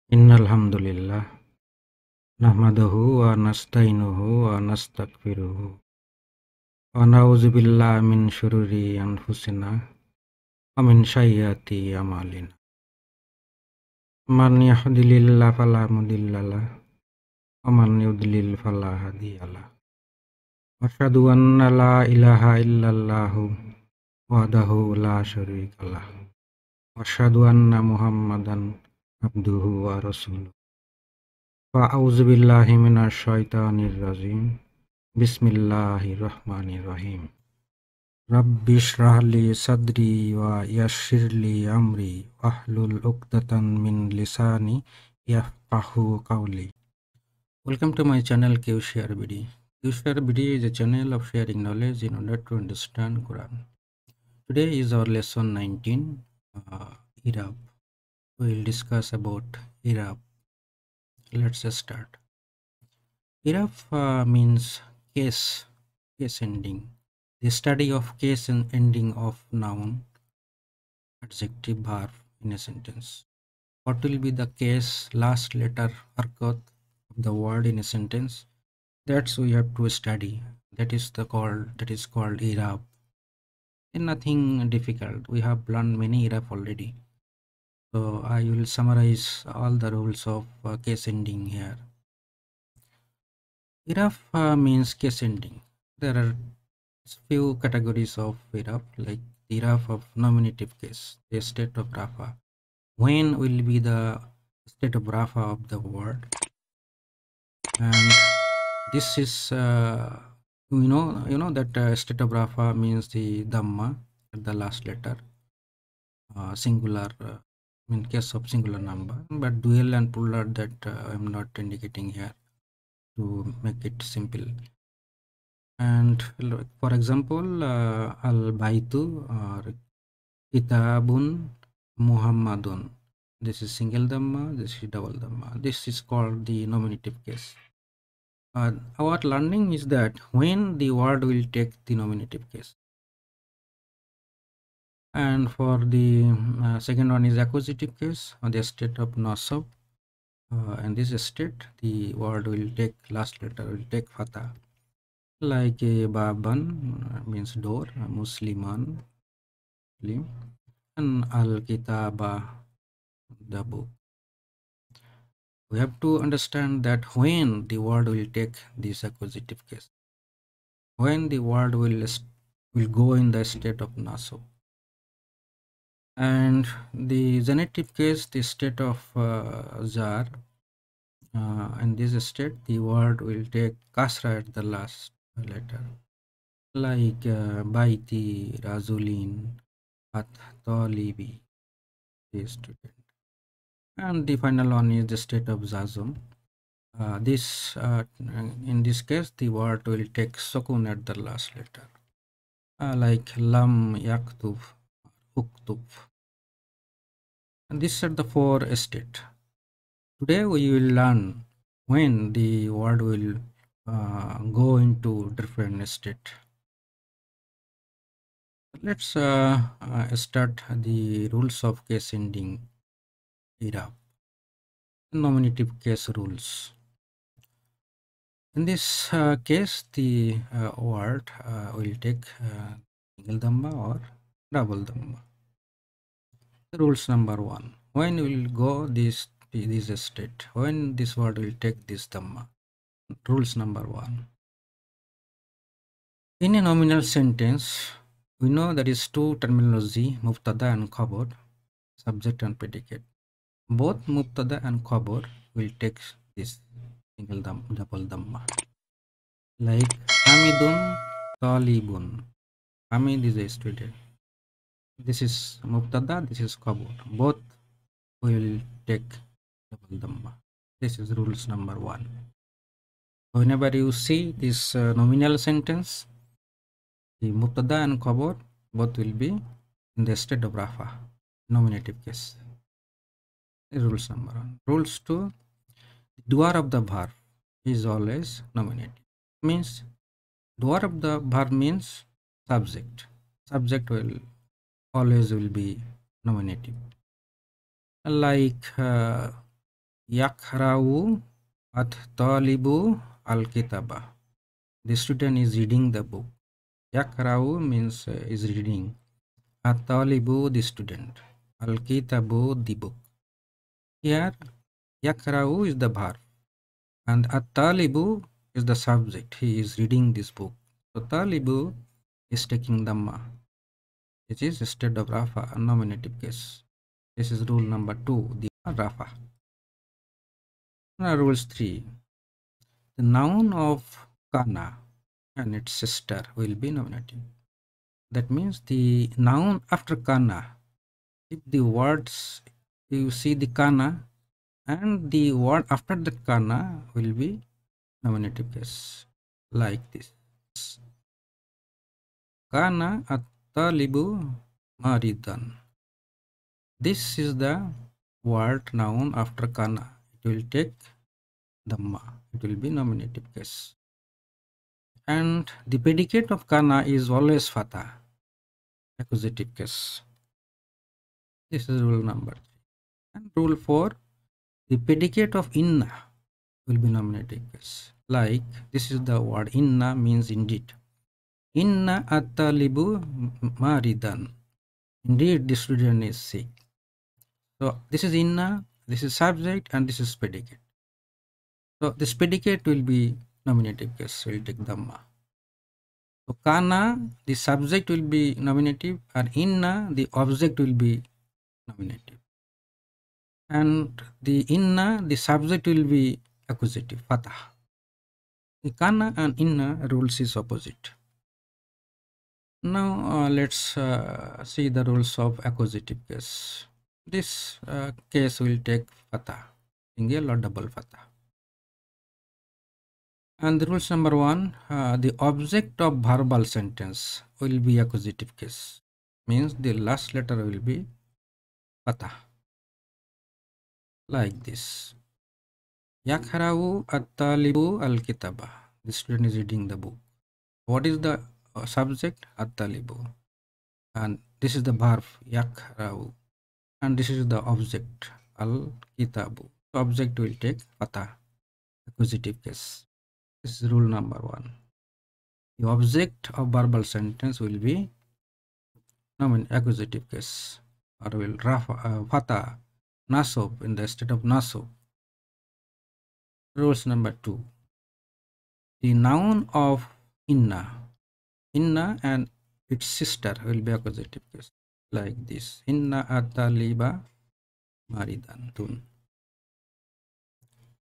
Innal hamdalillah nahmaduhu wa nasta'inuhu wa nastaghfiruh wa na'udzu billahi min syururi anfusina wa min sayyiati a'malina. Man yahdihillahu fala mudhillalah wa man yudlil fala hadiyalah. Asyhadu anna la ilaha illallah wahdahu la syarikalah. Wa asyhadu anna Muhammadan abduhu wa rasuluh. A'udzu billahi minasy syaithanir rajim. Bismillahirrahmanirrahim. Rabbi shrah li sadri wa yassir li amri wahlul 'uqdatam min lisani yafqahu qawli. Welcome to my channel Q-Sharebd. Qsharebd is a channel of sharing knowledge in order to understand Quran. Today is our lesson 19, Iraab. We will discuss about Iraab. Let's start. Iraab means case ending. The study of case and ending of noun, adjective, verb in a sentence. What will be the case, last letter, harkat of the word in a sentence? That's we have to study. That is called Iraab. And nothing difficult. We have learned many Iraab already. So I will summarize all the rules of case ending here. Iraab means case ending. There are few categories of Iraab, like the Iraab of nominative case, the state of Rafa. When will be the state of Rafa of the word? And this is you know that state of Rafa means the Dhamma at the last letter, singular in case of singular number, but dual and plural that I'm not indicating here to make it simple. And for example, al baitu or kitabun Muhammadun. This is single dhamma, this is double dhamma. This is called the nominative case. Our learning is that when the word will take the nominative case. And for the second one is accusative case, on the state of nasab. And this state, the word will take last letter, will take fatha. Like baban means door, musliman, muslim, and al-kitabah, the book. We have to understand that when the word will take this accusative case, when the word will go in the state of nasab. And the genitive case, the state of jar. In this state, the word will take kasra at the last letter, like baiti, razulin, at talibi, the student. And the final one is the state of zazum. In this case, the word will take sukun at the last letter, like lam yaktub, uktub. And these are the four states. Today we will learn when the word will go into different state. Let's start the rules of case ending Iraab. Nominative case rules. In this case, the word will take single dhamma or double dhamma. Rules number 1. When will go this state? When this word will take this dhamma? Rules number 1. In a nominal sentence, we know there is two terminology, mubtada and khabar, subject and predicate. Both mubtada and khabar will take this single double dhamma. Like Hamidun, Talibun. Hamid is a student. This is mubtada, this is khabar. Both will take double dhamma. This is rules number 1. Whenever you see this nominal sentence, the mubtada and khabar both will be in the state of rafa, nominative case. Rules number 1. Rules 2. Doer of the verb is always nominative. Means doer of the verb means subject. Subject will always be nominative. Like Yaqra'u at-talibu al-kitaba. The student is reading the book. Yaqra'u means is reading. At-talibu, the student. Al-kitabu, the book. Here, Yaqra'u is the verb and at-talibu is the subject. He is reading this book. So talibu is taking dhamma, which is instead of rafa, a nominative case. This is rule number 2, the rafa. Now rules 3. The noun of kana and its sister will be nominative. That means the noun after kana, if the words, you see the kana and the word after the kana will be nominative case, like this. Kana at-talibu maridan. This is the word noun after kana. It will take dhamma. It will be nominative case. And the predicate of kana is always fatha, accusative case. This is rule number 3. And rule 4, the predicate of inna will be nominative case. Like this is the word inna means indeed. Inna at-talibu maridan. Indeed, the student is sick. So this is inna, this is subject, and this is predicate. So this predicate will be nominative case, will take dhamma. So kana, the subject will be nominative, and inna, the object will be nominative. And the inna, the subject will be accusative, fatah. The kana and inna rules is opposite. Now let's see the rules of accusative case. This case will take fatah, single or double fatah. And the rules number 1, the object of verbal sentence will be accusative case. Means the last letter will be fatah. Like this. Yaqra'u at-talibu al-kitaba. The student is reading the book. What is the subject? At-talibu. And this is the verb yaqra'u. And this is the object al-kitabu. The object will take fatah, accusative case. This is rule number 1. The object of verbal sentence will be accusative case, or will fatah, nasab, in the state of nasab. Rules number 2. The noun of inna and its sister will be accusative case, like this. Inna at-taliba maridan tun.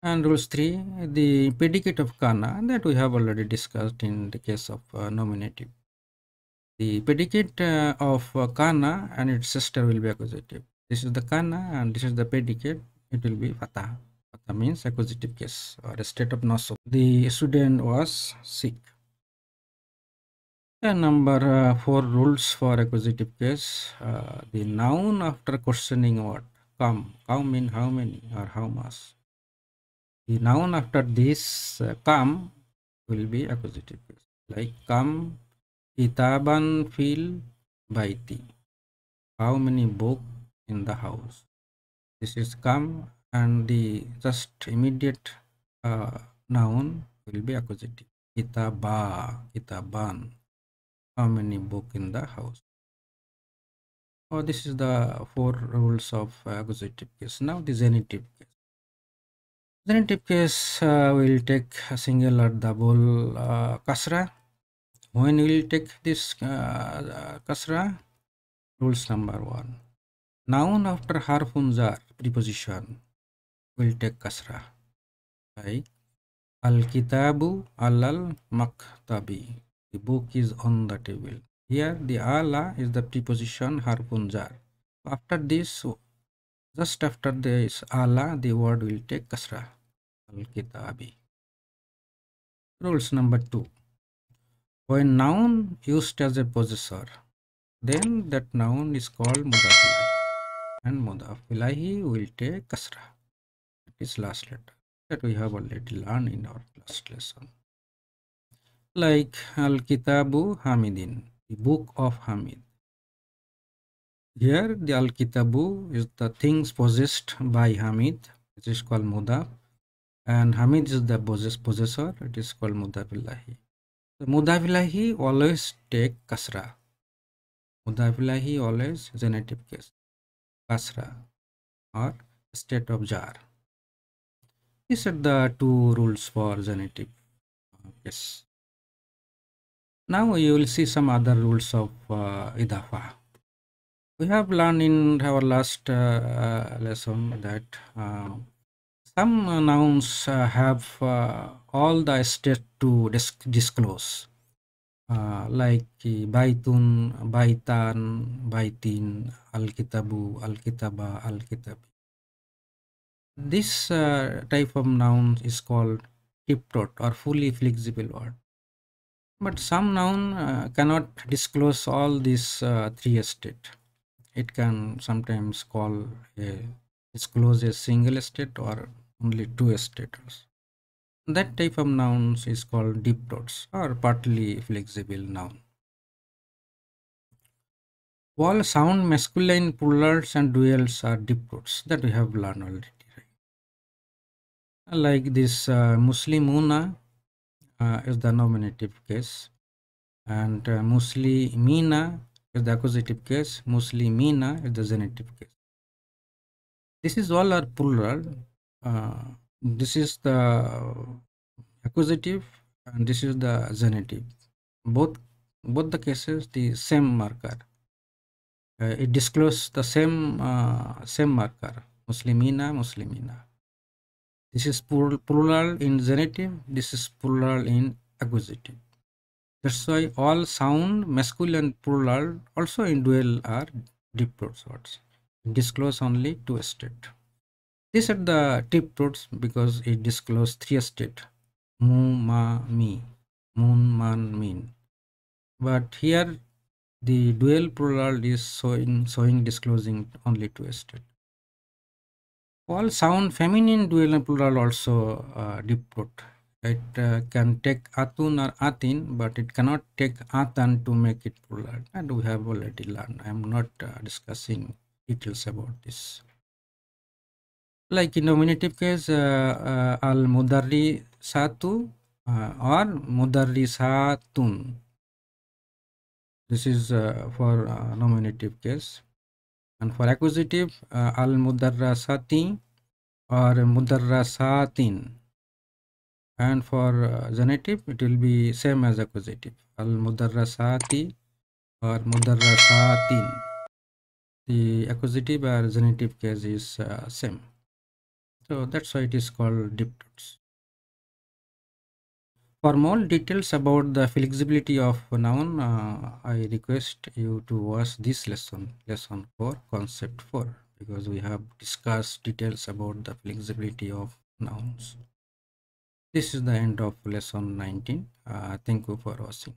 And rules 3, the predicate of kana that we have already discussed in the case of nominative. The predicate of kana and its sister will be accusative. This is the kana and this is the predicate. It will be fatah. Fatah means accusative case or a state of nasab. The student was sick. And number 4 rules for accusative case. The noun after questioning word. Kam. Kam mean how many or how much. The noun after this kam will be accusative case. Like kam kitaban fil baiti. How many books in the house? This is kam, and the just immediate noun will be accusative. Kitaban. How many books in the house? Oh, this is the 4 rules of accusative case. Now the genitive case. Genitive case will take a single or double kasra. When we will take this kasra? Rules number 1. Noun after harfun jar preposition will take kasra. Like al-kitabu alal maktabi. The book is on the table. Here the ala is the preposition harfun jar. After this, just after this ala, the word will take kasra. Al-kitabi. Rules number 2. When noun used as a possessor, then that noun is called mudaf ilahi, and mudaf ilahi will take kasra. It is last letter that we have already learned in our last lesson. Like al-kitabu hamidin, the book of Hamid. Here the al-kitabu is the things possessed by Hamid, It is called mudaf, and Hamid is the possessor. It is called mudaf ilahi. So mudaf ilahi always take kasra. Mudaf ilahi always genitive case, kasra or state of jar. These are the two rules for genitive case. Now you will see some other rules of idafa. We have learned in our last lesson that some nouns have all the state to disclose, like baitun, baitan, baitin, al-kitabu, al-kitaba, al-kitab. This type of noun is called tiptot or fully flexible word. But some noun cannot disclose all these three states. It can sometimes disclose a single state or only two states. That type of nouns is called diptots or partly flexible noun. All sound masculine plurals and duals are diptots that we have learned already. Like this Muslimuna is the nominative case, and Muslimina is the accusative case, Muslimina is the genitive case. This is all are plural. This is the accusative and this is the genitive. Both the cases the same marker. It discloses the same marker, Muslimina, Muslimina. This is plural in genitive. This is plural in accusative. That's why all sound masculine plural also in dual are diptots words. Disclose only two states. These are the diptots because it discloses three states: mu, ma, mi, moon, man, mean. But here the dual plural is showing disclosing only two states. All sound feminine dual and plural also diptot. It can take atun or atin, but it cannot take atan to make it plural. And we have already learned. I am not discussing details about this. Like in nominative case, al mudarri satu or mudarri satun. This is for nominative case. And for accusative, al mudarrasati or mudarrasatin. And for genitive, it will be same as accusative, al mudarrasati or mudarrasatin. The accusative or genitive case is same. So that's why it is called diptots. For more details about the flexibility of a noun, I request you to watch this lesson 4, concept 4, because we have discussed details about the flexibility of nouns. This is the end of lesson 19. Thank you for watching.